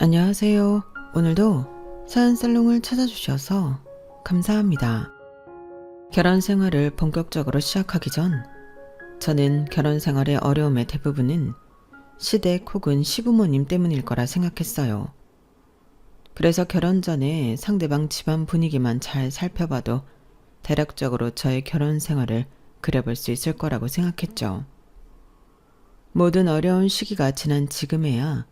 안녕하세요. 오늘도 사연살롱을 찾아주셔서 감사합니다. 결혼 생활을 본격적으로 시작하기 전 저는 결혼 생활의 어려움의 대부분은 시댁 혹은 시부모님 때문일 거라 생각했어요. 그래서 결혼 전에 상대방 집안 분위기만 잘 살펴봐도 대략적으로 저의 결혼 생활을 그려볼 수 있을 거라고 생각했죠. 모든 어려운 시기가 지난 지금에야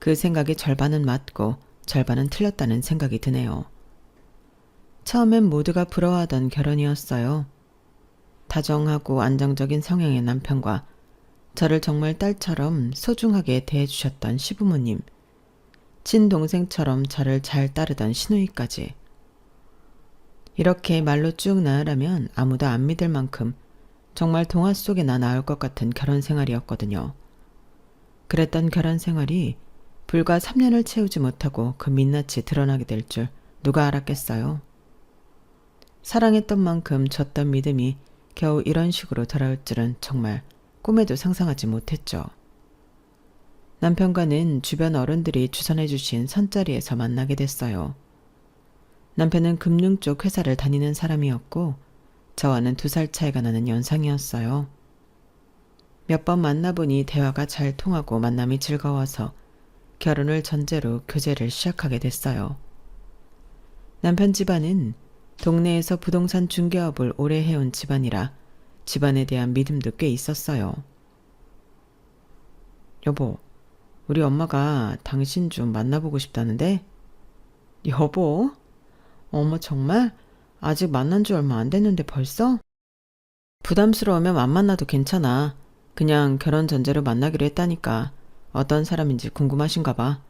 그 생각이 절반은 맞고 절반은 틀렸다는 생각이 드네요. 처음엔 모두가 부러워하던 결혼이었어요. 다정하고 안정적인 성향의 남편과 저를 정말 딸처럼 소중하게 대해주셨던 시부모님, 친동생처럼 저를 잘 따르던 시누이까지. 이렇게 말로 쭉 나으라면 아무도 안 믿을 만큼 정말 동화 속에나 나올 것 같은 결혼 생활이었거든요. 그랬던 결혼 생활이 불과 3년을 채우지 못하고 그 민낯이 드러나게 될 줄 누가 알았겠어요. 사랑했던 만큼 줬던 믿음이 겨우 이런 식으로 돌아올 줄은 정말 꿈에도 상상하지 못했죠. 남편과는 주변 어른들이 추천해 주신 선자리에서 만나게 됐어요. 남편은 금융 쪽 회사를 다니는 사람이었고 저와는 2살 차이가 나는 연상이었어요. 몇 번 만나보니 대화가 잘 통하고 만남이 즐거워서 결혼을 전제로 교제를 시작하게 됐어요. 남편 집안은 동네에서 부동산 중개업을 오래 해온 집안이라 집안에 대한 믿음도 꽤 있었어요. 여보, 우리 엄마가 당신 좀 만나보고 싶다는데? 여보? 어머 정말? 아직 만난 지 얼마 안 됐는데 벌써? 부담스러우면 안 만나도 괜찮아. 그냥 결혼 전제로 만나기로 했다니까. 어떤 사람인지 궁금하신가 봐.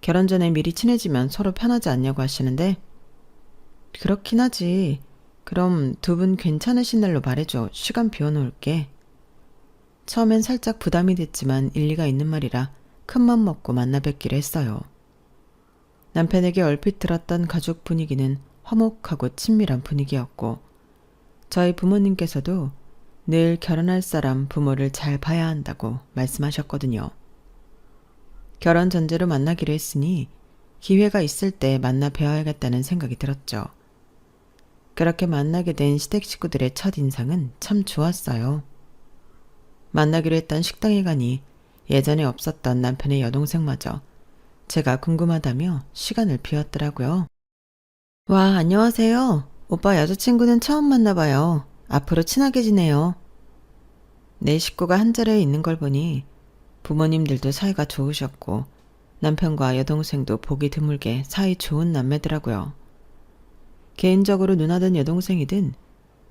결혼 전에 미리 친해지면 서로 편하지 않냐고 하시는데 그렇긴 하지. 그럼 2분 괜찮으신 날로 말해줘. 시간 비워놓을게. 처음엔 살짝 부담이 됐지만 일리가 있는 말이라 큰맘 먹고 만나 뵙기로 했어요. 남편에게 얼핏 들었던 가족 분위기는 화목하고 친밀한 분위기였고 저희 부모님께서도 늘 결혼할 사람 부모를 잘 봐야 한다고 말씀하셨거든요. 결혼 전제로 만나기로 했으니 기회가 있을 때 만나 뵈어야겠다는 생각이 들었죠. 그렇게 만나게 된 시댁 식구들의 첫인상은 참 좋았어요. 만나기로 했던 식당에 가니 예전에 없었던 남편의 여동생마저 제가 궁금하다며 시간을 비웠더라고요. 와, 안녕하세요. 오빠 여자친구는 처음 만나봐요. 앞으로 친하게 지내요. 내 식구가 한자리에 있는 걸 보니 부모님들도 사이가 좋으셨고 남편과 여동생도 보기 드물게 사이 좋은 남매더라고요. 개인적으로 누나든 여동생이든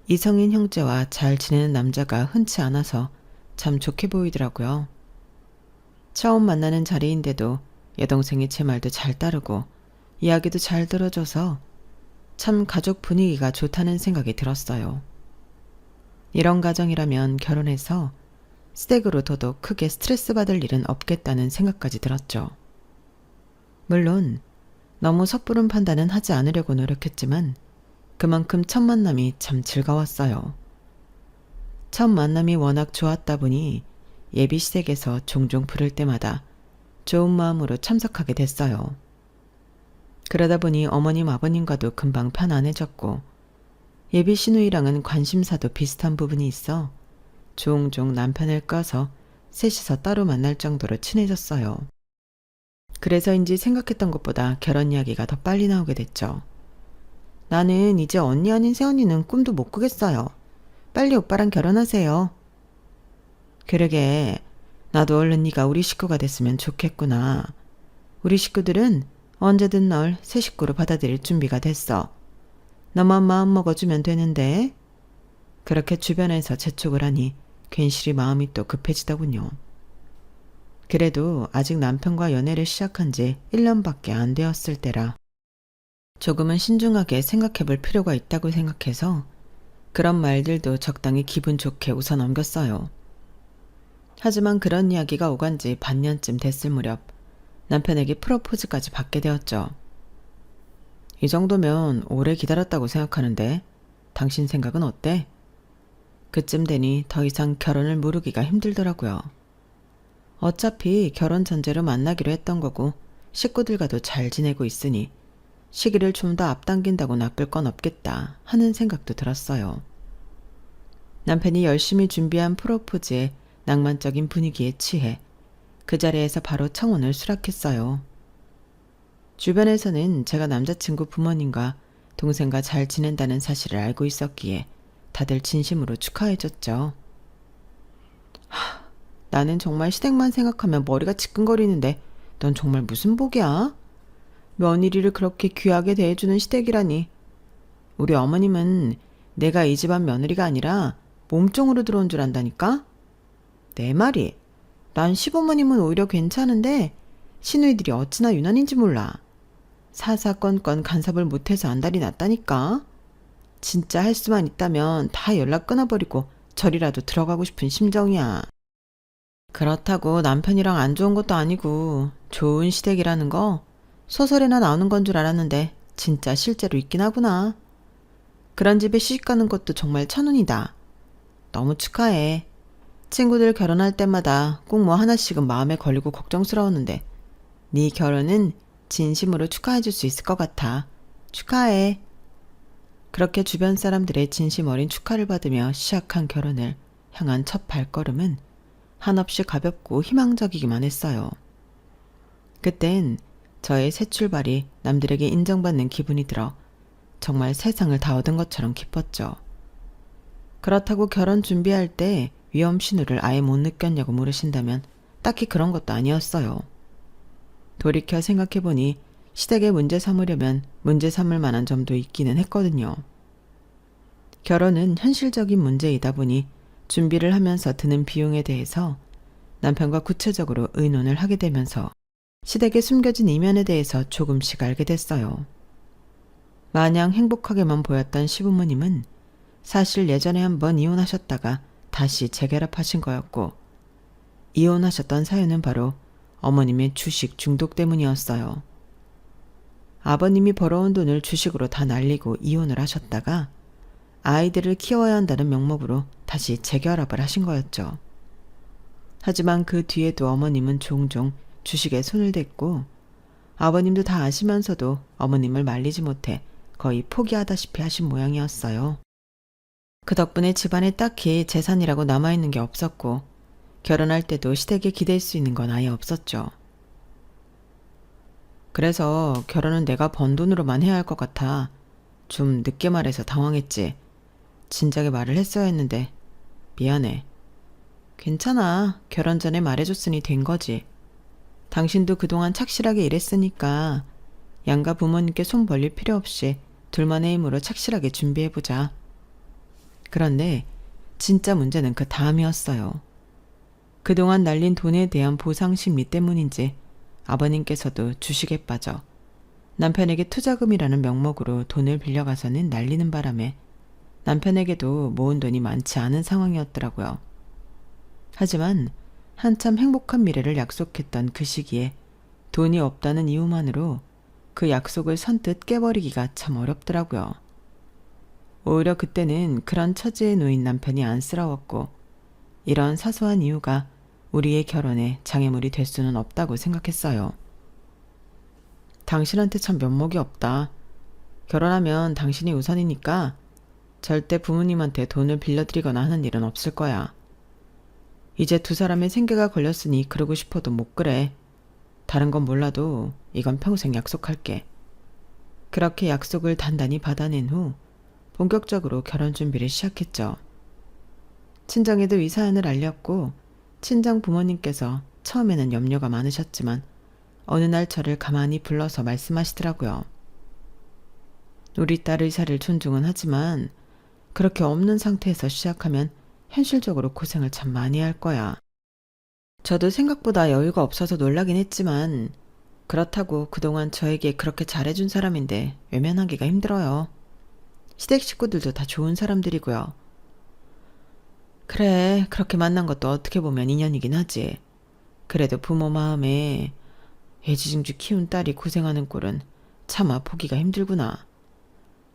이성인 형제와 잘 지내는 남자가 흔치 않아서 참 좋게 보이더라고요. 처음 만나는 자리인데도 여동생이 제 말도 잘 따르고 이야기도 잘 들어줘서 참 가족 분위기가 좋다는 생각이 들었어요. 이런 가정이라면 결혼해서 시댁으로 더더욱 크게 스트레스 받을 일은 없겠다는 생각까지 들었죠. 물론 너무 섣부른 판단은 하지 않으려고 노력했지만 그만큼 첫 만남이 참 즐거웠어요. 첫 만남이 워낙 좋았다 보니 예비 시댁에서 종종 부를 때마다 좋은 마음으로 참석하게 됐어요. 그러다 보니 어머님 아버님과도 금방 편안해졌고 예비 시누이랑은 관심사도 비슷한 부분이 있어 종종 남편을 껴서 셋이서 따로 만날 정도로 친해졌어요. 그래서인지 생각했던 것보다 결혼 이야기가 더 빨리 나오게 됐죠. 나는 이제 언니 아닌 새언니는 꿈도 못 꾸겠어요. 빨리 오빠랑 결혼하세요. 그러게, 나도 얼른 네가 우리 식구가 됐으면 좋겠구나. 우리 식구들은 언제든 널 새 식구로 받아들일 준비가 됐어. 너만 마음 먹어주면 되는데. 그렇게 주변에서 재촉을 하니 괜시리 마음이 또 급해지더군요. 그래도 아직 남편과 연애를 시작한 지 1년밖에 안 되었을 때라 조금은 신중하게 생각해 볼 필요가 있다고 생각해서 그런 말들도 적당히 기분 좋게 웃어 넘겼어요. 하지만 그런 이야기가 오간 지 반년쯤 됐을 무렵 남편에게 프로포즈까지 받게 되었죠. 이 정도면 오래 기다렸다고 생각하는데 당신 생각은 어때? 그쯤 되니 더 이상 결혼을 미루기가 힘들더라고요. 어차피 결혼 전제로 만나기로 했던 거고 식구들과도 잘 지내고 있으니 시기를 좀 더 앞당긴다고 나쁠 건 없겠다 하는 생각도 들었어요. 남편이 열심히 준비한 프로포즈에 낭만적인 분위기에 취해 그 자리에서 바로 청혼을 수락했어요. 주변에서는 제가 남자친구 부모님과 동생과 잘 지낸다는 사실을 알고 있었기에 다들 진심으로 축하해줬죠. 나는 정말 시댁만 생각하면 머리가 지끈거리는데 넌 정말 무슨 복이야? 며느리를 그렇게 귀하게 대해주는 시댁이라니. 우리 어머님은 내가 이 집안 며느리가 아니라 몸종으로 들어온 줄 안다니까? 내 말이. 난 시부모님은 오히려 괜찮은데 시누이들이 어찌나 유난인지 몰라. 사사건건 간섭을 못해서 안달이 났다니까. 진짜 할 수만 있다면 다 연락 끊어버리고 절이라도 들어가고 싶은 심정이야. 그렇다고 남편이랑 안 좋은 것도 아니고 좋은 시댁이라는 거 소설에나 나오는 건 줄 알았는데 진짜 실제로 있긴 하구나. 그런 집에 시집가는 것도 정말 천운이다. 너무 축하해. 친구들 결혼할 때마다 꼭 뭐 하나씩은 마음에 걸리고 걱정스러웠는데 네 결혼은 진심으로 축하해줄 수 있을 것 같아. 축하해. 그렇게 주변 사람들의 진심 어린 축하를 받으며 시작한 결혼을 향한 첫 발걸음은 한없이 가볍고 희망적이기만 했어요. 그땐 저의 새 출발이 남들에게 인정받는 기분이 들어 정말 세상을 다 얻은 것처럼 기뻤죠. 그렇다고 결혼 준비할 때 위험 신호를 아예 못 느꼈냐고 물으신다면 딱히 그런 것도 아니었어요. 돌이켜 생각해보니 시댁에 문제 삼으려면 문제 삼을 만한 점도 있기는 했거든요. 결혼은 현실적인 문제이다 보니 준비를 하면서 드는 비용에 대해서 남편과 구체적으로 의논을 하게 되면서 시댁에 숨겨진 이면에 대해서 조금씩 알게 됐어요. 마냥 행복하게만 보였던 시부모님은 사실 예전에 한번 이혼하셨다가 다시 재결합하신 거였고, 이혼하셨던 사연은 바로 어머님의 주식 중독 때문이었어요. 아버님이 벌어온 돈을 주식으로 다 날리고 이혼을 하셨다가 아이들을 키워야 한다는 명목으로 다시 재결합을 하신 거였죠. 하지만 그 뒤에도 어머님은 종종 주식에 손을 댔고 아버님도 다 아시면서도 어머님을 말리지 못해 거의 포기하다시피 하신 모양이었어요. 그 덕분에 집안에 딱히 재산이라고 남아있는 게 없었고 결혼할 때도 시댁에 기댈 수 있는 건 아예 없었죠. 그래서 결혼은 내가 번 돈으로만 해야 할 것 같아 좀 늦게 말해서 당황했지. 진작에 말을 했어야 했는데 미안해. 괜찮아. 결혼 전에 말해줬으니 된 거지. 당신도 그동안 착실하게 일했으니까 양가 부모님께 손 벌릴 필요 없이 둘만의 힘으로 착실하게 준비해보자. 그런데 진짜 문제는 그 다음이었어요. 그동안 날린 돈에 대한 보상 심리 때문인지 아버님께서도 주식에 빠져 남편에게 투자금이라는 명목으로 돈을 빌려가서는 날리는 바람에 남편에게도 모은 돈이 많지 않은 상황이었더라고요. 하지만 한참 행복한 미래를 약속했던 그 시기에 돈이 없다는 이유만으로 그 약속을 선뜻 깨버리기가 참 어렵더라고요. 오히려 그때는 그런 처지에 놓인 남편이 안쓰러웠고 이런 사소한 이유가 우리의 결혼에 장애물이 될 수는 없다고 생각했어요. 당신한테 참 면목이 없다. 결혼하면 당신이 우선이니까 절대 부모님한테 돈을 빌려드리거나 하는 일은 없을 거야. 이제 두 사람의 생계가 걸렸으니 그러고 싶어도 못 그래. 다른 건 몰라도 이건 평생 약속할게. 그렇게 약속을 단단히 받아낸 후 본격적으로 결혼 준비를 시작했죠. 친정에도 이 사연을 알렸고 친정 부모님께서 처음에는 염려가 많으셨지만 어느 날 저를 가만히 불러서 말씀하시더라고요. 우리 딸 의사를 존중은 하지만 그렇게 없는 상태에서 시작하면 현실적으로 고생을 참 많이 할 거야. 저도 생각보다 여유가 없어서 놀라긴 했지만 그렇다고 그동안 저에게 그렇게 잘해준 사람인데 외면하기가 힘들어요. 시댁 식구들도 다 좋은 사람들이고요. 그래, 그렇게 만난 것도 어떻게 보면 인연이긴 하지. 그래도 부모 마음에 애지중지 키운 딸이 고생하는 꼴은 차마 보기가 힘들구나.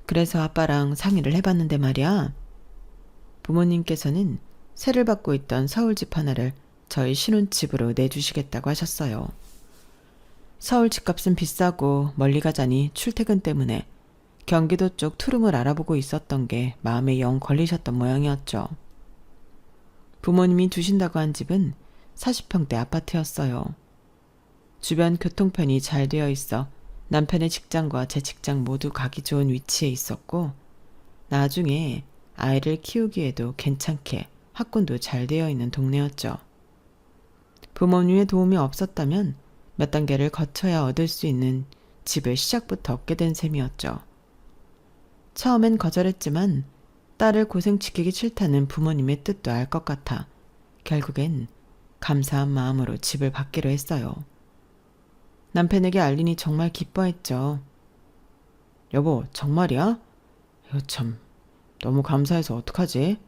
그래서 아빠랑 상의를 해봤는데 말이야. 부모님께서는 세를 받고 있던 서울집 하나를 저희 신혼집으로 내주시겠다고 하셨어요. 서울 집값은 비싸고 멀리 가자니 출퇴근 때문에 경기도 쪽 투룸을 알아보고 있었던 게 마음에 영 걸리셨던 모양이었죠. 부모님이 두신다고 한 집은 40평대 아파트였어요. 주변 교통편이 잘 되어 있어 남편의 직장과 제 직장 모두 가기 좋은 위치에 있었고, 나중에 아이를 키우기에도 괜찮게 학군도 잘 되어 있는 동네였죠. 부모님의 도움이 없었다면 몇 단계를 거쳐야 얻을 수 있는 집을 시작부터 얻게 된 셈이었죠. 처음엔 거절했지만 딸을 고생시키기 싫다는 부모님의 뜻도 알 것 같아 결국엔 감사한 마음으로 집을 받기로 했어요. 남편에게 알리니 정말 기뻐했죠. 여보, 정말이야? 이거 참, 너무 감사해서 어떡하지?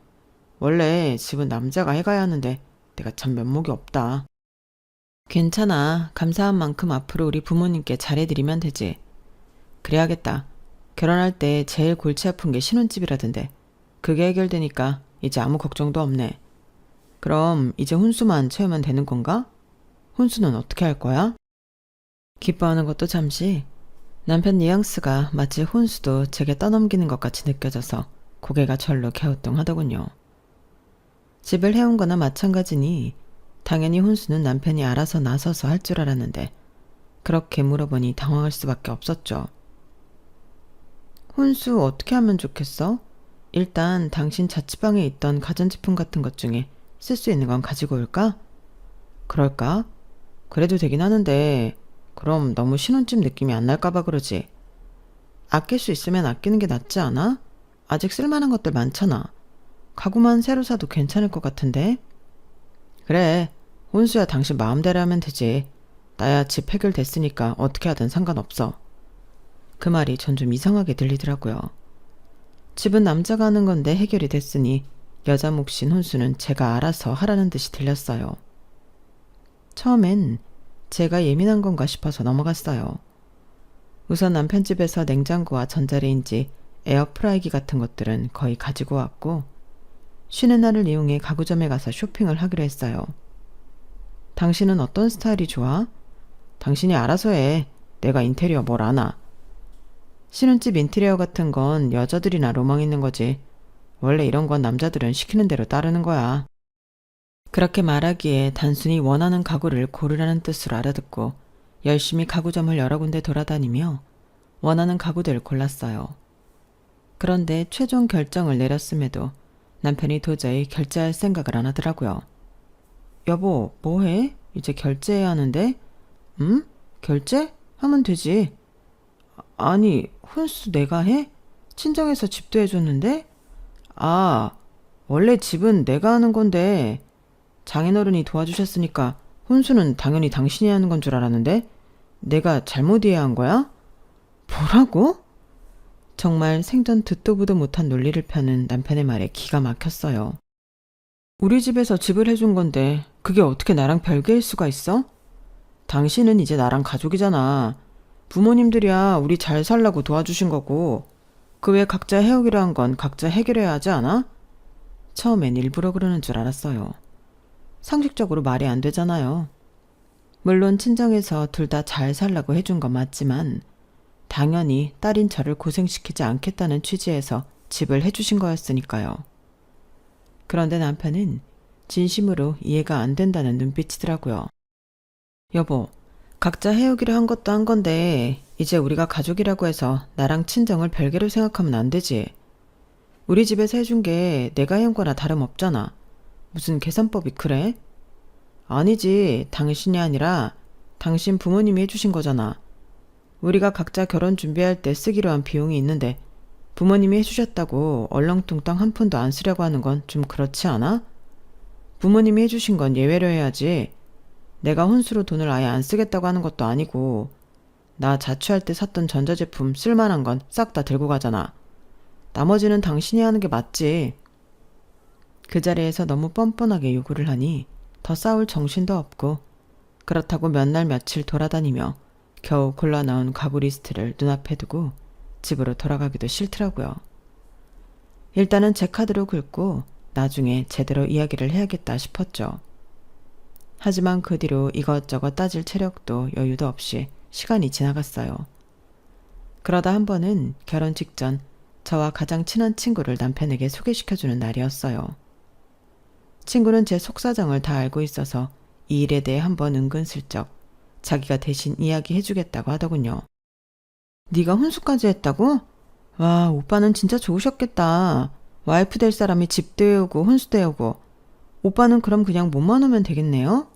원래 집은 남자가 해가야 하는데 내가 참 면목이 없다. 괜찮아. 감사한 만큼 앞으로 우리 부모님께 잘해드리면 되지. 그래야겠다. 결혼할 때 제일 골치 아픈 게 신혼집이라던데. 그게 해결되니까 이제 아무 걱정도 없네. 그럼 이제 혼수만 채우면 되는 건가? 혼수는 어떻게 할 거야? 기뻐하는 것도 잠시 남편 뉘앙스가 마치 혼수도 제게 떠넘기는 것 같이 느껴져서 고개가 절로 갸우뚱하더군요. 집을 해온 거나 마찬가지니 당연히 혼수는 남편이 알아서 나서서 할 줄 알았는데 그렇게 물어보니 당황할 수밖에 없었죠. 혼수 어떻게 하면 좋겠어? 일단 당신 자취방에 있던 가전제품 같은 것 중에 쓸 수 있는 건 가지고 올까? 그럴까? 그래도 되긴 하는데 그럼 너무 신혼집 느낌이 안 날까봐 그러지. 아낄 수 있으면 아끼는 게 낫지 않아? 아직 쓸만한 것들 많잖아. 가구만 새로 사도 괜찮을 것 같은데? 그래, 혼수야 당신 마음대로 하면 되지. 나야 집 해결됐으니까 어떻게 하든 상관없어. 그 말이 전 좀 이상하게 들리더라고요. 집은 남자가 하는 건데 해결이 됐으니 여자 몫인 혼수는 제가 알아서 하라는 듯이 들렸어요. 처음엔 제가 예민한 건가 싶어서 넘어갔어요. 우선 남편 집에서 냉장고와 전자레인지, 에어프라이기 같은 것들은 거의 가지고 왔고, 쉬는 날을 이용해 가구점에 가서 쇼핑을 하기로 했어요. 당신은 어떤 스타일이 좋아? 당신이 알아서 해. 내가 인테리어 뭘 아나. 신혼집 인테리어 같은 건 여자들이나 로망 있는 거지. 원래 이런 건 남자들은 시키는 대로 따르는 거야. 그렇게 말하기에 단순히 원하는 가구를 고르라는 뜻으로 알아듣고 열심히 가구점을 여러 군데 돌아다니며 원하는 가구들을 골랐어요. 그런데 최종 결정을 내렸음에도 남편이 도저히 결제할 생각을 안 하더라고요. 여보, 뭐해? 이제 결제해야 하는데? 결제? 하면 되지. 아니, 혼수 내가 해? 친정에서 집도 해줬는데? 아, 원래 집은 내가 하는 건데 장인어른이 도와주셨으니까 혼수는 당연히 당신이 하는 건 줄 알았는데 내가 잘못 이해한 거야? 뭐라고? 정말 생전 듣도 보도 못한 논리를 펴는 남편의 말에 기가 막혔어요. 우리 집에서 집을 해준 건데 그게 어떻게 나랑 별개일 수가 있어? 당신은 이제 나랑 가족이잖아. 부모님들이야 우리 잘 살라고 도와주신 거고 그 외 각자 해오기로 한 건 각자 해결해야 하지 않아? 처음엔 일부러 그러는 줄 알았어요. 상식적으로 말이 안 되잖아요. 물론 친정에서 둘 다 잘 살라고 해준 건 맞지만 당연히 딸인 저를 고생시키지 않겠다는 취지에서 집을 해주신 거였으니까요. 그런데 남편은 진심으로 이해가 안 된다는 눈빛이더라고요. 여보, 각자 해오기로 한 것도 한 건데 이제 우리가 가족이라고 해서 나랑 친정을 별개로 생각하면 안 되지. 우리 집에서 해준 게 내가 해온 거나 다름없잖아. 무슨 계산법이 그래? 아니지, 당신이 아니라 당신 부모님이 해주신 거잖아. 우리가 각자 결혼 준비할 때 쓰기로 한 비용이 있는데 부모님이 해주셨다고 얼렁뚱땅 한 푼도 안 쓰려고 하는 건 좀 그렇지 않아? 부모님이 해주신 건 예외로 해야지. 내가 혼수로 돈을 아예 안 쓰겠다고 하는 것도 아니고 나 자취할 때 샀던 전자제품 쓸만한 건 싹 다 들고 가잖아. 나머지는 당신이 하는 게 맞지. 그 자리에서 너무 뻔뻔하게 요구를 하니 더 싸울 정신도 없고 그렇다고 몇 날 며칠 돌아다니며 겨우 골라 나온 가구 리스트를 눈앞에 두고 집으로 돌아가기도 싫더라고요. 일단은 제 카드로 긁고 나중에 제대로 이야기를 해야겠다 싶었죠. 하지만 그 뒤로 이것저것 따질 체력도 여유도 없이 시간이 지나갔어요. 그러다 한 번은 결혼 직전 저와 가장 친한 친구를 남편에게 소개시켜주는 날이었어요. 친구는 제 속사정을 다 알고 있어서 이 일에 대해 한번 은근슬쩍 자기가 대신 이야기해주겠다고 하더군요. 네가 혼수까지 했다고? 와, 오빠는 진짜 좋으셨겠다. 와이프 될 사람이 집 데우고 혼수 데우고. 오빠는 그럼 그냥 몸만 오면 되겠네요?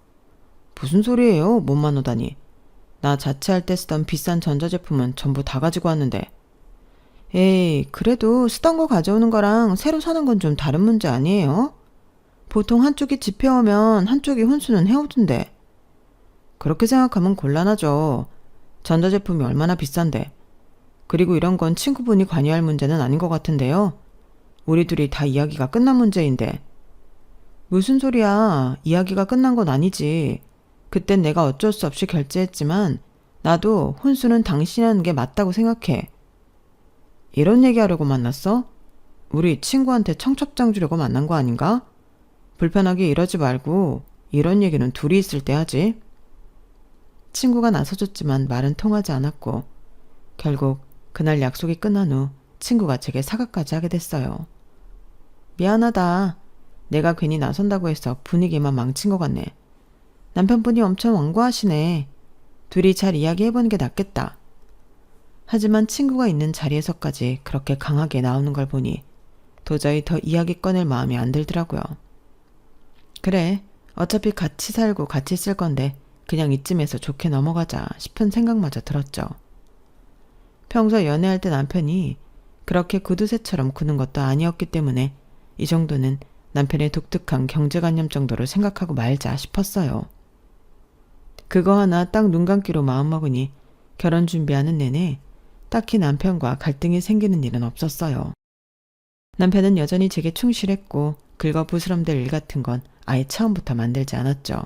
무슨 소리예요, 몸만 오다니. 나 자취할 때 쓰던 비싼 전자제품은 전부 다 가지고 왔는데. 에이, 그래도 쓰던 거 가져오는 거랑 새로 사는 건 좀 다른 문제 아니에요? 보통 한쪽이 집 해오면 한쪽이 혼수는 해오던데. 그렇게 생각하면 곤란하죠. 전자제품이 얼마나 비싼데. 그리고 이런 건 친구분이 관여할 문제는 아닌 것 같은데요. 우리 둘이 다 이야기가 끝난 문제인데. 무슨 소리야. 이야기가 끝난 건 아니지. 그땐 내가 어쩔 수 없이 결제했지만 나도 혼수는 당신이 하는 게 맞다고 생각해. 이런 얘기하려고 만났어? 우리 친구한테 청첩장 주려고 만난 거 아닌가? 불편하게 이러지 말고 이런 얘기는 둘이 있을 때 하지. 친구가 나서줬지만 말은 통하지 않았고 결국 그날 약속이 끝난 후 친구가 제게 사과까지 하게 됐어요. 미안하다. 내가 괜히 나선다고 해서 분위기만 망친 것 같네. 남편분이 엄청 완고하시네. 둘이 잘 이야기해보는 게 낫겠다. 하지만 친구가 있는 자리에서까지 그렇게 강하게 나오는 걸 보니 도저히 더 이야기 꺼낼 마음이 안 들더라고요. 그래, 어차피 같이 살고 같이 쓸 건데 그냥 이쯤에서 좋게 넘어가자 싶은 생각마저 들었죠. 평소 연애할 때 남편이 그렇게 구두쇠처럼 구는 것도 아니었기 때문에 이 정도는 남편의 독특한 경제관념 정도로 생각하고 말자 싶었어요. 그거 하나 딱 눈 감기로 마음먹으니 결혼 준비하는 내내 딱히 남편과 갈등이 생기는 일은 없었어요. 남편은 여전히 제게 충실했고 긁어부스럼될 일 같은 건 아예 처음부터 만들지 않았죠.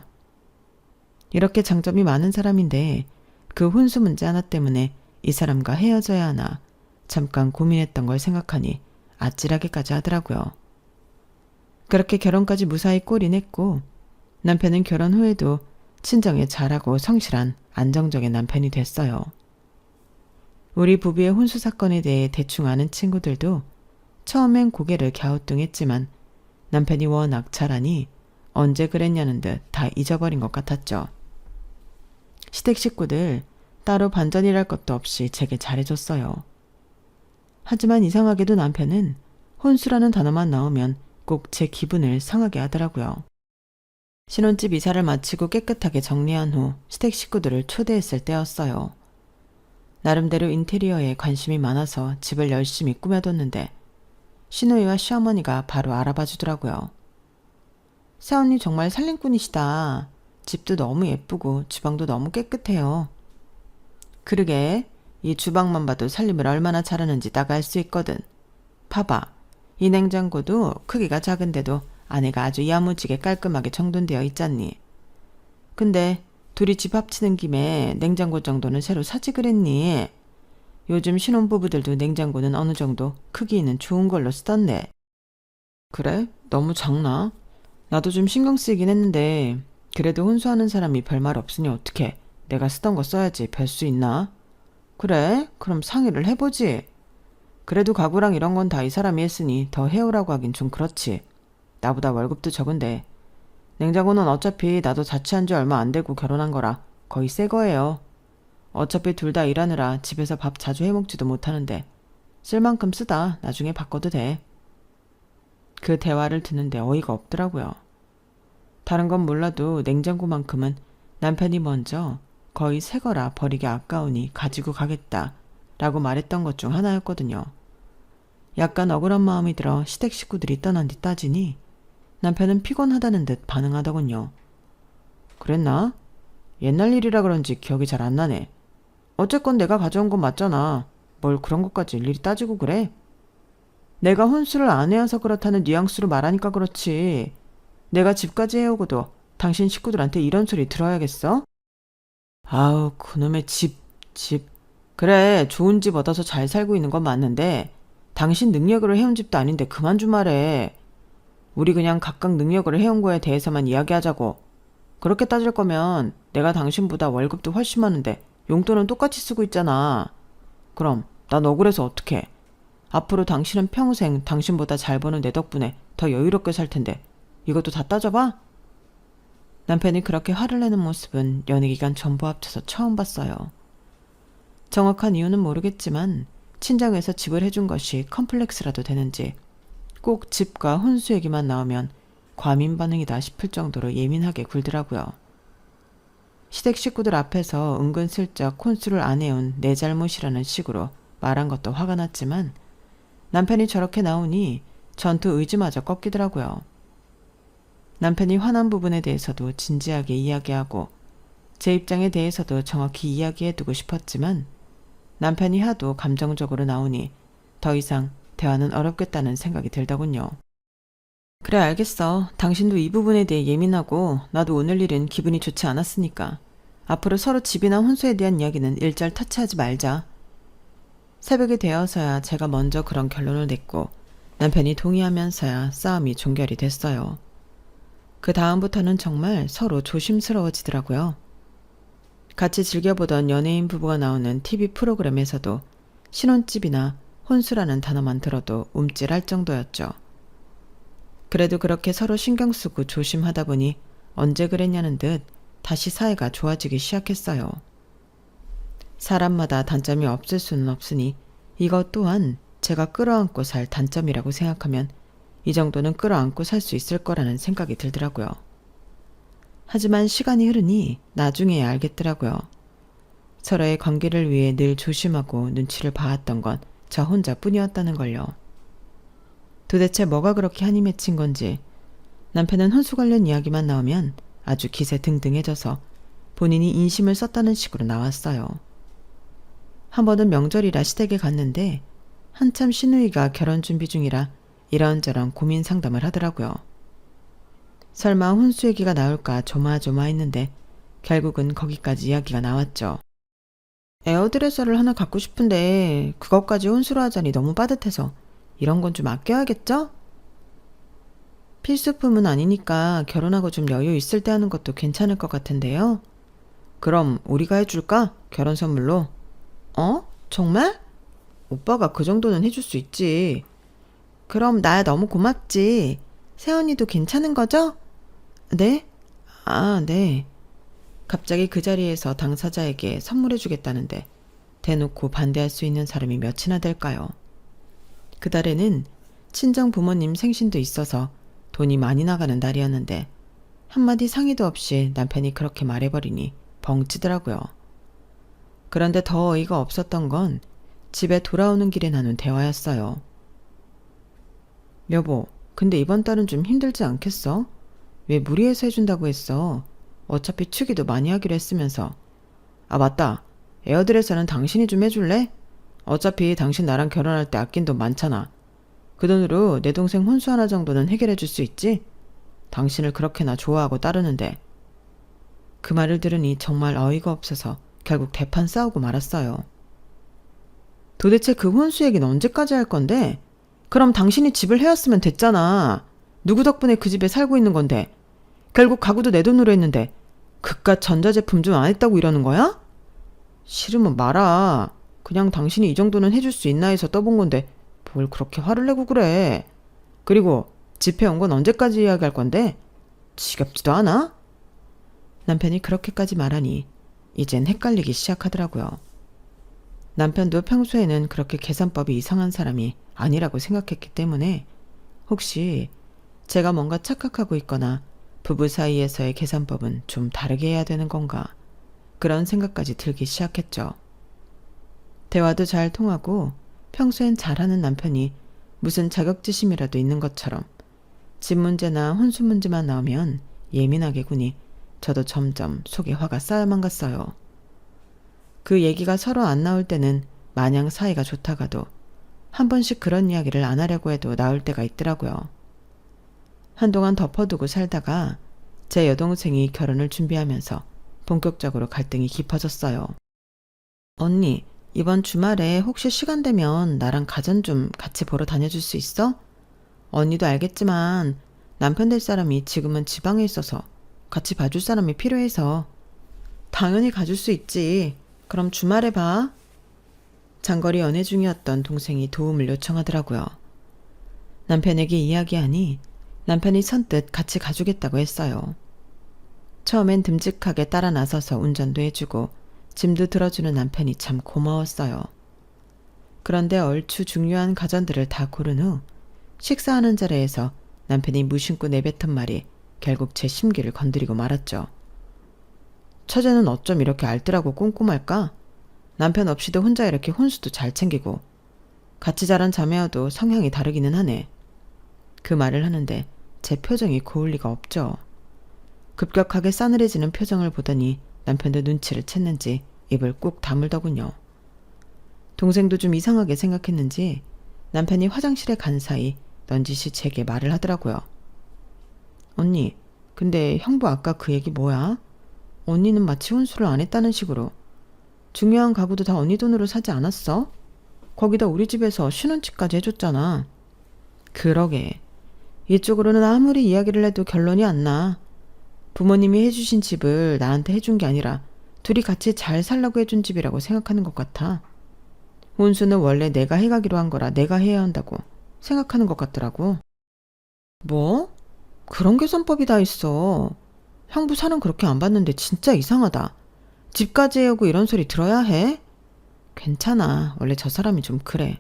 이렇게 장점이 많은 사람인데 그 혼수 문제 하나 때문에 이 사람과 헤어져야 하나 잠깐 고민했던 걸 생각하니 아찔하게까지 하더라고요. 그렇게 결혼까지 무사히 골인했고 남편은 결혼 후에도 친정에 잘하고 성실한 안정적인 남편이 됐어요. 우리 부부의 혼수 사건에 대해 대충 아는 친구들도 처음엔 고개를 갸우뚱했지만 남편이 워낙 잘하니 언제 그랬냐는 듯 다 잊어버린 것 같았죠. 시댁 식구들 따로 반전이랄 것도 없이 제게 잘해줬어요. 하지만 이상하게도 남편은 혼수라는 단어만 나오면 꼭 제 기분을 상하게 하더라고요. 신혼집 이사를 마치고 깨끗하게 정리한 후 시댁 식구들을 초대했을 때였어요. 나름대로 인테리어에 관심이 많아서 집을 열심히 꾸며뒀는데 시누이와 시어머니가 바로 알아봐 주더라고요. 새언니 정말 살림꾼이시다. 집도 너무 예쁘고 주방도 너무 깨끗해요. 그러게 이 주방만 봐도 살림을 얼마나 잘하는지 딱 알 수 있거든. 봐봐. 이 냉장고도 크기가 작은데도 안에가 아주 야무지게 깔끔하게 정돈되어 있잖니. 근데 둘이 집 합치는 김에 냉장고 정도는 새로 사지 그랬니? 요즘 신혼부부들도 냉장고는 어느 정도 크기 있는 좋은 걸로 쓰던데. 그래? 너무 작나? 나도 좀 신경 쓰이긴 했는데 그래도 혼수하는 사람이 별말 없으니 어떡해. 내가 쓰던 거 써야지 별 수 있나? 그래? 그럼 상의를 해보지. 그래도 가구랑 이런 건 다 이 사람이 했으니 더 해오라고 하긴 좀 그렇지. 나보다 월급도 적은데. 냉장고는 어차피 나도 자취한 지 얼마 안 되고 결혼한 거라 거의 새 거예요. 어차피 둘 다 일하느라 집에서 밥 자주 해먹지도 못하는데 쓸 만큼 쓰다 나중에 바꿔도 돼. 그 대화를 듣는데 어이가 없더라고요. 다른 건 몰라도 냉장고만큼은 남편이 먼저 거의 새 거라 버리기 아까우니 가지고 가겠다 라고 말했던 것 중 하나였거든요. 약간 억울한 마음이 들어 시댁 식구들이 떠난 뒤 따지니 남편은 피곤하다는 듯 반응하더군요. 그랬나? 옛날 일이라 그런지 기억이 잘 안 나네. 어쨌건 내가 가져온 건 맞잖아. 뭘 그런 것까지 일일이 따지고 그래? 내가 혼수를 안 해와서 그렇다는 뉘앙스로 말하니까 그렇지. 내가 집까지 해오고도 당신 식구들한테 이런 소리 들어야겠어? 아우, 그놈의 집. 그래, 좋은 집 얻어서 잘 살고 있는 건 맞는데 당신 능력으로 해온 집도 아닌데 그만 좀 말해. 우리 그냥 각각 능력으로 해온 거에 대해서만 이야기하자고. 그렇게 따질 거면 내가 당신보다 월급도 훨씬 많은데 용돈은 똑같이 쓰고 있잖아. 그럼 난 억울해서 어떡해. 앞으로 당신은 평생 당신보다 잘 버는 내 덕분에 더 여유롭게 살 텐데 이것도 다 따져봐? 남편이 그렇게 화를 내는 모습은 연애기간 전부 합쳐서 처음 봤어요. 정확한 이유는 모르겠지만 친정에서 집을 해준 것이 컴플렉스라도 되는지 꼭 집과 혼수 얘기만 나오면 과민 반응이다 싶을 정도로 예민하게 굴더라고요. 시댁 식구들 앞에서 은근슬쩍 혼수를 안 해온 내 잘못이라는 식으로 말한 것도 화가 났지만 남편이 저렇게 나오니 전투 의지마저 꺾이더라고요. 남편이 화난 부분에 대해서도 진지하게 이야기하고 제 입장에 대해서도 정확히 이야기해두고 싶었지만 남편이 하도 감정적으로 나오니 더 이상 대화는 어렵겠다는 생각이 들더군요. 그래 알겠어. 당신도 이 부분에 대해 예민하고 나도 오늘 일은 기분이 좋지 않았으니까 앞으로 서로 집이나 혼수에 대한 이야기는 일절 터치하지 말자. 새벽이 되어서야 제가 먼저 그런 결론을 냈고 남편이 동의하면서야 싸움이 종결이 됐어요. 그 다음부터는 정말 서로 조심스러워지더라고요. 같이 즐겨보던 연예인 부부가 나오는 TV 프로그램에서도 신혼집이나 혼수라는 단어만 들어도 움찔할 정도였죠. 그래도 그렇게 서로 신경 쓰고 조심하다 보니 언제 그랬냐는 듯 다시 사이가 좋아지기 시작했어요. 사람마다 단점이 없을 수는 없으니 이것 또한 제가 끌어안고 살 단점이라고 생각하면 이 정도는 끌어안고 살 수 있을 거라는 생각이 들더라고요. 하지만 시간이 흐르니 나중에야 알겠더라고요. 서로의 관계를 위해 늘 조심하고 눈치를 봐왔던 건 저 혼자뿐이었다는 걸요. 도대체 뭐가 그렇게 한이 맺힌 건지 남편은 혼수 관련 이야기만 나오면 아주 기세 등등해져서 본인이 인심을 썼다는 식으로 나왔어요. 한 번은 명절이라 시댁에 갔는데 한참 시누이가 결혼 준비 중이라 이런저런 고민 상담을 하더라고요. 설마 혼수 얘기가 나올까 조마조마했는데 결국은 거기까지 이야기가 나왔죠. 에어드레서를 하나 갖고 싶은데 그것까지 혼수로 하자니 너무 빠듯해서 이런 건 좀 아껴야겠죠? 필수품은 아니니까 결혼하고 좀 여유 있을 때 하는 것도 괜찮을 것 같은데요. 그럼 우리가 해줄까? 결혼 선물로. 어? 정말? 오빠가 그 정도는 해줄 수 있지. 그럼 나 너무 고맙지. 새언니도 괜찮은 거죠? 네? 아, 네. 갑자기 그 자리에서 당사자에게 선물해주겠다는데 대놓고 반대할 수 있는 사람이 몇이나 될까요? 그달에는 친정 부모님 생신도 있어서 돈이 많이 나가는 날이었는데 한마디 상의도 없이 남편이 그렇게 말해버리니 벙찌더라고요. 그런데 더 어이가 없었던 건 집에 돌아오는 길에 나눈 대화였어요. 여보, 근데 이번 달은 좀 힘들지 않겠어? 왜 무리해서 해준다고 했어? 어차피 축의도 많이 하기로 했으면서. 아 맞다. 에어드레서는 당신이 좀 해줄래? 어차피 당신 나랑 결혼할 때 아낀 돈 많잖아. 그 돈으로 내 동생 혼수 하나 정도는 해결해 줄 수 있지? 당신을 그렇게나 좋아하고 따르는데. 그 말을 들으니 정말 어이가 없어서 결국 대판 싸우고 말았어요. 도대체 그 혼수 얘기는 언제까지 할 건데? 그럼 당신이 집을 해왔으면 됐잖아. 누구 덕분에 그 집에 살고 있는 건데. 결국 가구도 내 돈으로 했는데 그깟 전자제품 좀 안 했다고 이러는 거야? 싫으면 말아. 그냥 당신이 이 정도는 해줄 수 있나 해서 떠본 건데 뭘 그렇게 화를 내고 그래. 그리고 집에 온 건 언제까지 이야기할 건데? 지겹지도 않아? 남편이 그렇게까지 말하니 이젠 헷갈리기 시작하더라고요. 남편도 평소에는 그렇게 계산법이 이상한 사람이 아니라고 생각했기 때문에 혹시 제가 뭔가 착각하고 있거나 부부 사이에서의 계산법은 좀 다르게 해야 되는 건가 그런 생각까지 들기 시작했죠. 대화도 잘 통하고 평소엔 잘하는 남편이 무슨 자격지심이라도 있는 것처럼 집 문제나 혼수 문제만 나오면 예민하게 구니 저도 점점 속에 화가 쌓여만 갔어요. 그 얘기가 서로 안 나올 때는 마냥 사이가 좋다가도 한 번씩 그런 이야기를 안 하려고 해도 나올 때가 있더라고요. 한동안 덮어두고 살다가 제 여동생이 결혼을 준비하면서 본격적으로 갈등이 깊어졌어요. 언니, 이번 주말에 혹시 시간 되면 나랑 가전 좀 같이 보러 다녀줄 수 있어? 언니도 알겠지만 남편 될 사람이 지금은 지방에 있어서 같이 봐줄 사람이 필요해서. 당연히 가줄 수 있지. 그럼 주말에 봐. 장거리 연애 중이었던 동생이 도움을 요청하더라고요. 남편에게 이야기하니 남편이 선뜻 같이 가주겠다고 했어요. 처음엔 듬직하게 따라 나서서 운전도 해주고 짐도 들어주는 남편이 참 고마웠어요. 그런데 얼추 중요한 가전들을 다 고른 후 식사하는 자리에서 남편이 무심코 내뱉은 말이 결국 제 심기를 건드리고 말았죠. 처제는 어쩜 이렇게 알뜰하고 꼼꼼할까? 남편 없이도 혼자 이렇게 혼수도 잘 챙기고 같이 자란 자매여도 성향이 다르기는 하네. 그 말을 하는데 제 표정이 고울 리가 없죠. 급격하게 싸늘해지는 표정을 보더니 남편도 눈치를 챘는지 입을 꾹 다물더군요. 동생도 좀 이상하게 생각했는지 남편이 화장실에 간 사이 넌지시 제게 말을 하더라고요. 언니, 근데 형부 아까 그 얘기 뭐야? 언니는 마치 혼수를 안 했다는 식으로. 중요한 가구도 다 언니 돈으로 사지 않았어? 거기다 우리 집에서 신혼집까지 해줬잖아. 그러게. 이쪽으로는 아무리 이야기를 해도 결론이 안 나. 부모님이 해주신 집을 나한테 해준 게 아니라 둘이 같이 잘 살라고 해준 집이라고 생각하는 것 같아. 혼수는 원래 내가 해가기로 한 거라 내가 해야 한다고 생각하는 것 같더라고. 뭐? 그런 계산법이 다 있어. 형부 사는 그렇게 안 봤는데 진짜 이상하다. 집까지 해오고 이런 소리 들어야 해? 괜찮아. 원래 저 사람이 좀 그래.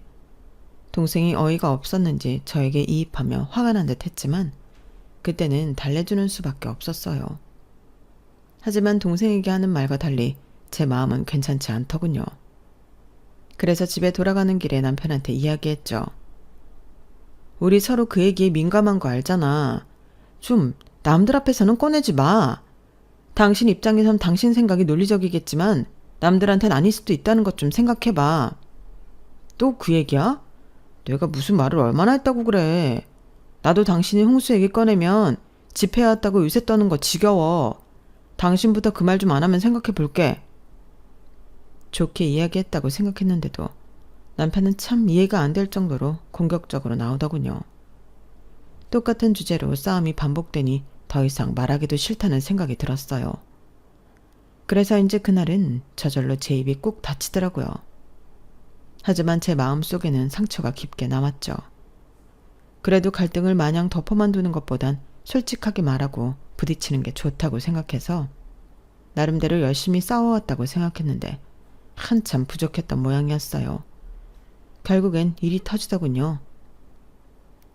동생이 어이가 없었는지 저에게 이입하며 화가 난 듯 했지만 그때는 달래주는 수밖에 없었어요. 하지만 동생에게 하는 말과 달리 제 마음은 괜찮지 않더군요. 그래서 집에 돌아가는 길에 남편한테 이야기했죠. 우리 서로 그 얘기에 민감한 거 알잖아. 좀 남들 앞에서는 꺼내지 마. 당신 입장에선 당신 생각이 논리적이겠지만 남들한텐 아닐 수도 있다는 것 좀 생각해봐. 또 그 얘기야? 내가 무슨 말을 얼마나 했다고 그래. 나도 당신이 홍수 얘기 꺼내면 집해왔다고 요새 떠는 거 지겨워. 당신부터 그 말 좀 안 하면 생각해 볼게. 좋게 이야기했다고 생각했는데도 남편은 참 이해가 안 될 정도로 공격적으로 나오더군요. 똑같은 주제로 싸움이 반복되니 더 이상 말하기도 싫다는 생각이 들었어요. 그래서인지 그날은 저절로 제 입이 꾹 닫히더라고요. 하지만 제 마음속에는 상처가 깊게 남았죠. 그래도 갈등을 마냥 덮어만 두는 것보단 솔직하게 말하고 부딪히는 게 좋다고 생각해서 나름대로 열심히 싸워왔다고 생각했는데 한참 부족했던 모양이었어요. 결국엔 일이 터지더군요.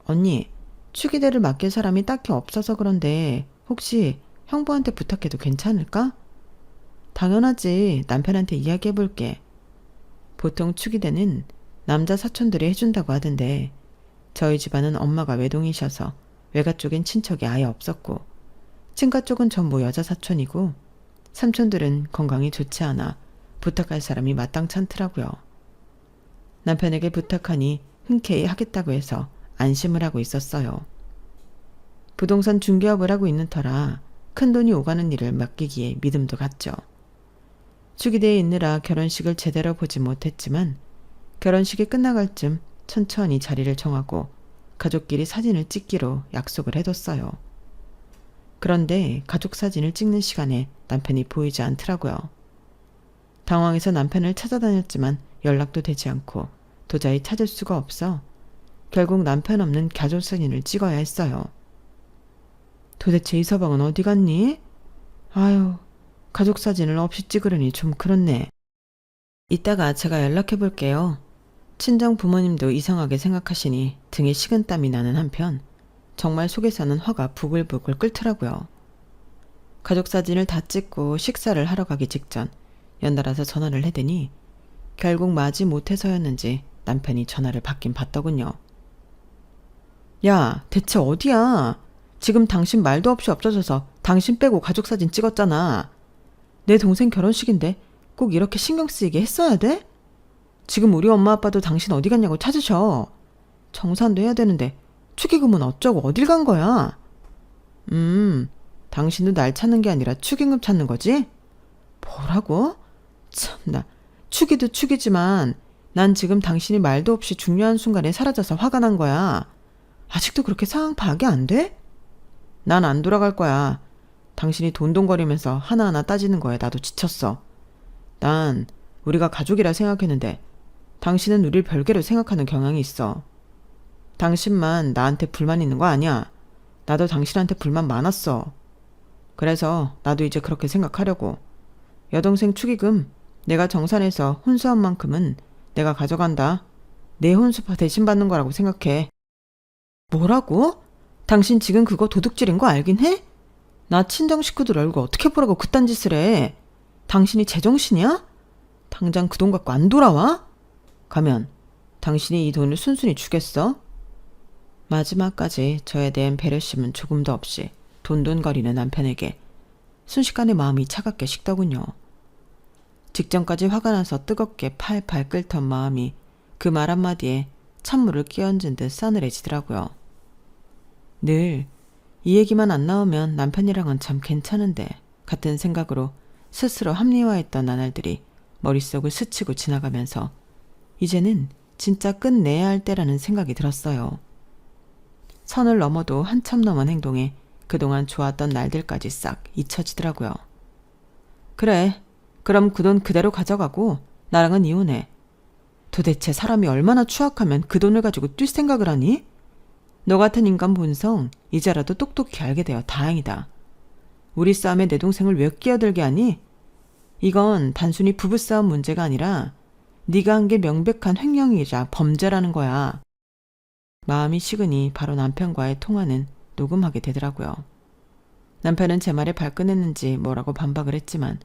언니, 축의대를 맡길 사람이 딱히 없어서 그런데 혹시 형부한테 부탁해도 괜찮을까? 당연하지. 남편한테 이야기해볼게. 보통 축의대는 남자 사촌들이 해준다고 하던데 저희 집안은 엄마가 외동이셔서 외가 쪽엔 친척이 아예 없었고 친가 쪽은 전부 여자 사촌이고 삼촌들은 건강이 좋지 않아 부탁할 사람이 마땅치 않더라고요. 남편에게 부탁하니 흔쾌히 하겠다고 해서 안심을 하고 있었어요. 부동산 중개업을 하고 있는 터라 큰돈이 오가는 일을 맡기기에 믿음도 갔죠. 축의대에 있느라 결혼식을 제대로 보지 못했지만 결혼식이 끝나갈 쯤 천천히 자리를 정하고 가족끼리 사진을 찍기로 약속을 해뒀어요. 그런데 가족 사진을 찍는 시간에 남편이 보이지 않더라고요. 당황해서 남편을 찾아다녔지만 연락도 되지 않고 도저히 찾을 수가 없어 결국 남편 없는 가족 사진을 찍어야 했어요. 도대체 이 서방은 어디 갔니? 아유, 가족 사진을 없이 찍으려니 좀 그렇네. 이따가 제가 연락해 볼게요. 친정 부모님도 이상하게 생각하시니 등에 식은땀이 나는 한편 정말 속에서는 화가 부글부글 끓더라고요. 가족 사진을 다 찍고 식사를 하러 가기 직전 연달아서 전화를 해대니 결국 마지 못해서였는지 남편이 전화를 받긴 받더군요. 야, 대체 어디야? 지금 당신 말도 없이 없어져서 당신 빼고 가족 사진 찍었잖아. 내 동생 결혼식인데 꼭 이렇게 신경 쓰이게 했어야 돼? 지금 우리 엄마 아빠도 당신 어디 갔냐고 찾으셔. 정산도 해야 되는데 축의금은 어쩌고 어딜 간 거야? 당신도 날 찾는 게 아니라 축의금 찾는 거지? 뭐라고? 참나, 축의도 축이지만 난 지금 당신이 말도 없이 중요한 순간에 사라져서 화가 난 거야. 아직도 그렇게 상황 파악이 안 돼? 난 안 돌아갈 거야. 당신이 돈돈거리면서 하나하나 따지는 거에 나도 지쳤어. 난 우리가 가족이라 생각했는데 당신은 우릴 별개로 생각하는 경향이 있어. 당신만 나한테 불만 있는 거 아니야. 나도 당신한테 불만 많았어. 그래서 나도 이제 그렇게 생각하려고. 여동생 축의금 내가 정산해서 혼수한 만큼은 내가 가져간다. 내 혼수 대신 받는 거라고 생각해. 뭐라고? 당신 지금 그거 도둑질인 거 알긴 해? 나 친정 식구들 얼굴 어떻게 보라고 그딴 짓을 해? 당신이 제정신이야? 당장 그 돈 갖고 안 돌아와? 가면 당신이 이 돈을 순순히 주겠어? 마지막까지 저에 대한 배려심은 조금도 없이 돈돈거리는 남편에게 순식간에 마음이 차갑게 식더군요. 직전까지 화가 나서 뜨겁게 팔팔 끓던 마음이 그 말 한마디에 찬물을 끼얹은 듯 싸늘해지더라고요. 늘 이 얘기만 안 나오면 남편이랑은 참 괜찮은데 같은 생각으로 스스로 합리화했던 나날들이 머릿속을 스치고 지나가면서 이제는 진짜 끝내야 할 때라는 생각이 들었어요. 선을 넘어도 한참 넘은 행동에 그동안 좋았던 날들까지 싹 잊혀지더라고요. 그래, 그럼 그 돈 그대로 가져가고 나랑은 이혼해. 도대체 사람이 얼마나 추악하면 그 돈을 가지고 뛸 생각을 하니? 너 같은 인간 본성 이제라도 똑똑히 알게 되어 다행이다. 우리 싸움에 내 동생을 왜 끼어들게 하니? 이건 단순히 부부싸움 문제가 아니라 네가 한 게 명백한 횡령이자 범죄라는 거야. 마음이 식으니 바로 남편과의 통화는 녹음하게 되더라고요. 남편은 제 말에 발끈했는지 뭐라고 반박을 했지만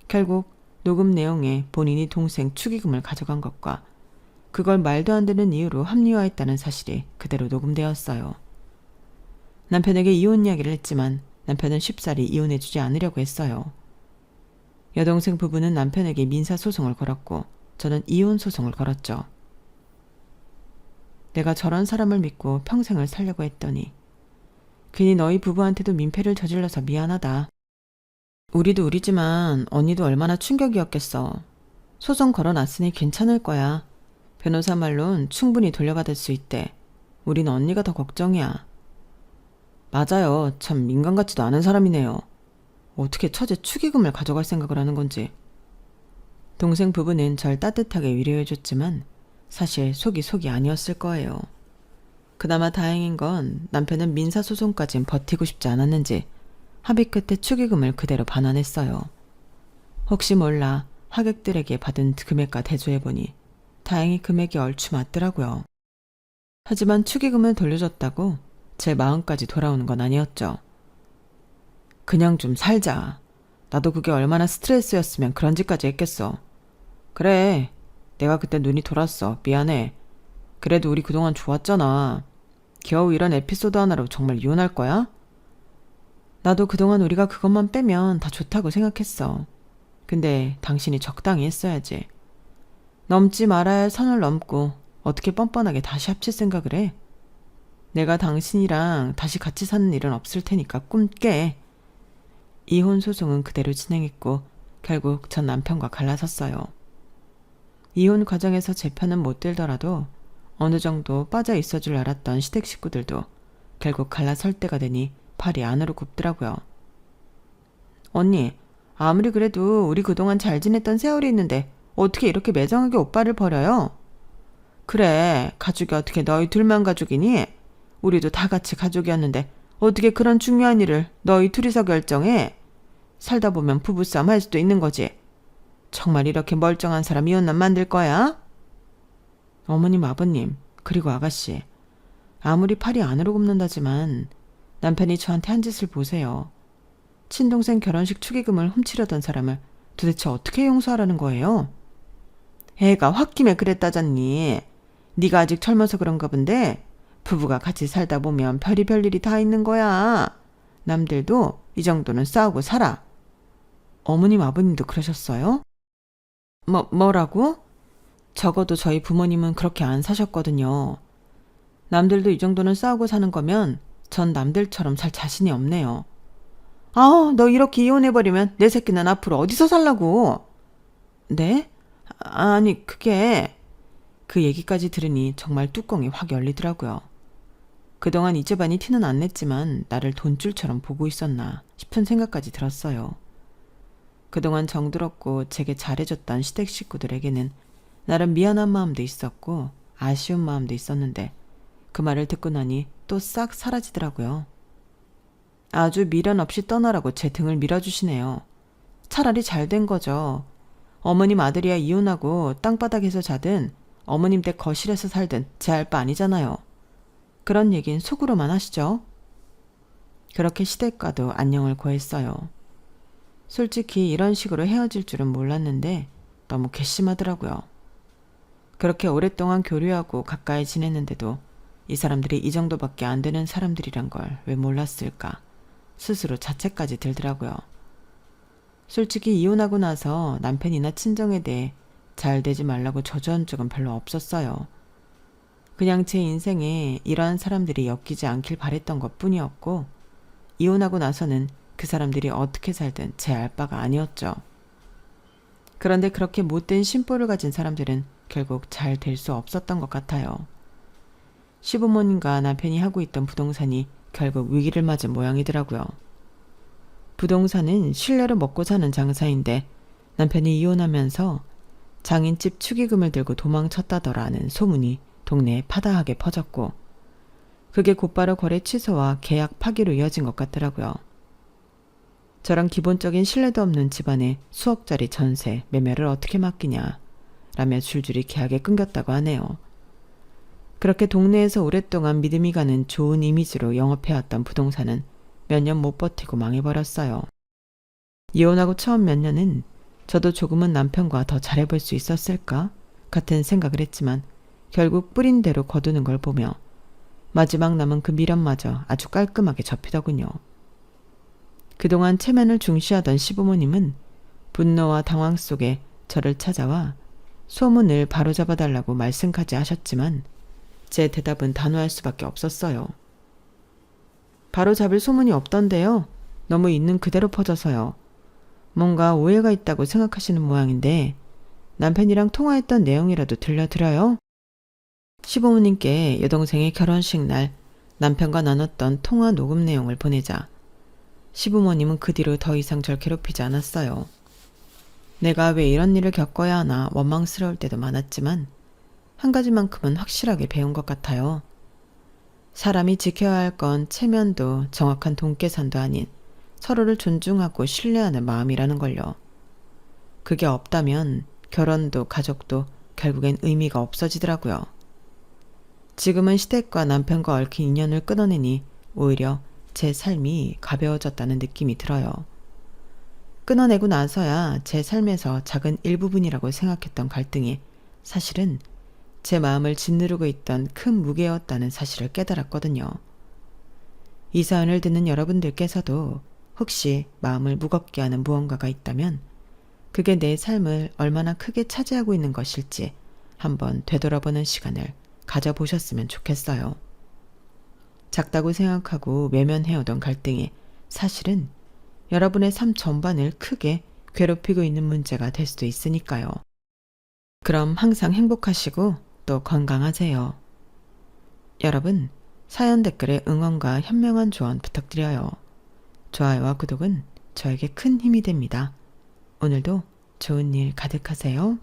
결국 녹음 내용에 본인이 동생 축의금을 가져간 것과 그걸 말도 안 되는 이유로 합리화했다는 사실이 그대로 녹음되었어요. 남편에게 이혼 이야기를 했지만 남편은 쉽사리 이혼해주지 않으려고 했어요. 여동생 부부는 남편에게 민사소송을 걸었고 저는 이혼소송을 걸었죠. 내가 저런 사람을 믿고 평생을 살려고 했더니 괜히 너희 부부한테도 민폐를 저질러서 미안하다. 우리도 우리지만 언니도 얼마나 충격이었겠어. 소송 걸어놨으니 괜찮을 거야. 변호사 말론 충분히 돌려받을 수 있대. 우린 언니가 더 걱정이야. 맞아요. 참 인간 같지도 않은 사람이네요. 어떻게 처제 축의금을 가져갈 생각을 하는 건지. 동생 부부는 절 따뜻하게 위로해줬지만 사실 속이 아니었을 거예요. 그나마 다행인 건 남편은 민사소송까진 버티고 싶지 않았는지 합의 끝에 축의금을 그대로 반환했어요. 혹시 몰라 하객들에게 받은 금액과 대조해보니 다행히 금액이 얼추 맞더라고요. 하지만 축의금을 돌려줬다고 제 마음까지 돌아오는 건 아니었죠. 그냥 좀 살자. 나도 그게 얼마나 스트레스였으면 그런 짓까지 했겠어. 그래, 내가 그때 눈이 돌았어. 미안해. 그래도 우리 그동안 좋았잖아. 겨우 이런 에피소드 하나로 정말 이혼할 거야? 나도 그동안 우리가 그것만 빼면 다 좋다고 생각했어. 근데 당신이 적당히 했어야지. 넘지 말아야 할 선을 넘고 어떻게 뻔뻔하게 다시 합칠 생각을 해? 내가 당신이랑 다시 같이 사는 일은 없을 테니까 꿈 깨. 이혼 소송은 그대로 진행했고 결국 전 남편과 갈라섰어요. 이혼 과정에서 제 편은 못 들더라도 어느 정도 빠져 있어 줄 알았던 시댁 식구들도 결국 갈라설 때가 되니 팔이 안으로 굽더라고요. 언니, 아무리 그래도 우리 그동안 잘 지냈던 세월이 있는데 어떻게 이렇게 매정하게 오빠를 버려요? 그래, 가족이 어떻게 너희 둘만 가족이니? 우리도 다 같이 가족이었는데 어떻게 그런 중요한 일을 너희 둘이서 결정해? 살다 보면 부부싸움 할 수도 있는 거지. 정말 이렇게 멀쩡한 사람 이혼남 만들 거야? 어머님, 아버님, 그리고 아가씨. 아무리 팔이 안으로 굽는다지만 남편이 저한테 한 짓을 보세요. 친동생 결혼식 축의금을 훔치려던 사람을 도대체 어떻게 용서하라는 거예요? 애가 홧김에 그랬다잖니. 네가 아직 젊어서 그런가 본데 부부가 같이 살다 보면 별의별 일이 다 있는 거야. 남들도 이 정도는 싸우고 살아. 어머님, 아버님도 그러셨어요? 뭐라고? 적어도 저희 부모님은 그렇게 안 사셨거든요. 남들도 이 정도는 싸우고 사는 거면 전 남들처럼 살 자신이 없네요. 아우, 너 이렇게 이혼해버리면 내 새끼는 앞으로 어디서 살라고? 네? 아니, 그게... 그 얘기까지 들으니 정말 뚜껑이 확 열리더라고요. 그동안 이제반이 티는 안 냈지만 나를 돈줄처럼 보고 있었나 싶은 생각까지 들었어요. 그동안 정들었고 제게 잘해줬던 시댁 식구들에게는 나름 미안한 마음도 있었고 아쉬운 마음도 있었는데 그 말을 듣고 나니 또 싹 사라지더라고요. 아주 미련 없이 떠나라고 제 등을 밀어주시네요. 차라리 잘 된 거죠. 어머님 아들이야 이혼하고 땅바닥에서 자든 어머님 댁 거실에서 살든 제 알 바 아니잖아요. 그런 얘긴 속으로만 하시죠. 그렇게 시댁과도 안녕을 고했어요. 솔직히 이런 식으로 헤어질 줄은 몰랐는데 너무 괘씸하더라고요. 그렇게 오랫동안 교류하고 가까이 지냈는데도 이 사람들이 이 정도밖에 안 되는 사람들이란 걸 왜 몰랐을까 스스로 자책까지 들더라고요. 솔직히 이혼하고 나서 남편이나 친정에 대해 잘 되지 말라고 저주한 적은 별로 없었어요. 그냥 제 인생에 이러한 사람들이 엮이지 않길 바랬던 것 뿐이었고 이혼하고 나서는 그 사람들이 어떻게 살든 제 알 바가 아니었죠. 그런데 그렇게 못된 심보를 가진 사람들은 결국 잘 될 수 없었던 것 같아요. 시부모님과 남편이 하고 있던 부동산이 결국 위기를 맞은 모양이더라고요. 부동산은 신뢰로 먹고 사는 장사인데 남편이 이혼하면서 장인집 축의금을 들고 도망쳤다더라는 소문이 동네에 파다하게 퍼졌고 그게 곧바로 거래 취소와 계약 파기로 이어진 것 같더라고요. 저런 기본적인 신뢰도 없는 집안에 수억짜리 전세, 매매를 어떻게 맡기냐 라며 줄줄이 계약에 끊겼다고 하네요. 그렇게 동네에서 오랫동안 믿음이 가는 좋은 이미지로 영업해왔던 부동산은 몇 년 못 버티고 망해버렸어요. 이혼하고 처음 몇 년은 저도 조금은 남편과 더 잘해볼 수 있었을까 같은 생각을 했지만 결국 뿌린 대로 거두는 걸 보며 마지막 남은 그 미련마저 아주 깔끔하게 접히더군요. 그동안 체면을 중시하던 시부모님은 분노와 당황 속에 저를 찾아와 소문을 바로잡아달라고 말씀까지 하셨지만 제 대답은 단호할 수밖에 없었어요. 바로잡을 소문이 없던데요. 너무 있는 그대로 퍼져서요. 뭔가 오해가 있다고 생각하시는 모양인데 남편이랑 통화했던 내용이라도 들려드려요. 시부모님께 여동생의 결혼식 날 남편과 나눴던 통화 녹음 내용을 보내자 시부모님은 그 뒤로 더 이상 절 괴롭히지 않았어요. 내가 왜 이런 일을 겪어야 하나 원망스러울 때도 많았지만 한 가지만큼은 확실하게 배운 것 같아요. 사람이 지켜야 할 건 체면도 정확한 돈계산도 아닌 서로를 존중하고 신뢰하는 마음이라는 걸요. 그게 없다면 결혼도 가족도 결국엔 의미가 없어지더라고요. 지금은 시댁과 남편과 얽힌 인연을 끊어내니 오히려 제 삶이 가벼워졌다는 느낌이 들어요. 끊어내고 나서야 제 삶에서 작은 일부분이라고 생각했던 갈등이 사실은 제 마음을 짓누르고 있던 큰 무게였다는 사실을 깨달았거든요. 이 사연을 듣는 여러분들께서도 혹시 마음을 무겁게 하는 무언가가 있다면 그게 내 삶을 얼마나 크게 차지하고 있는 것일지 한번 되돌아보는 시간을 가져보셨으면 좋겠어요. 작다고 생각하고 외면해오던 갈등이 사실은 여러분의 삶 전반을 크게 괴롭히고 있는 문제가 될 수도 있으니까요. 그럼 항상 행복하시고 또 건강하세요. 여러분, 사연 댓글에 응원과 현명한 조언 부탁드려요. 좋아요와 구독은 저에게 큰 힘이 됩니다. 오늘도 좋은 일 가득하세요.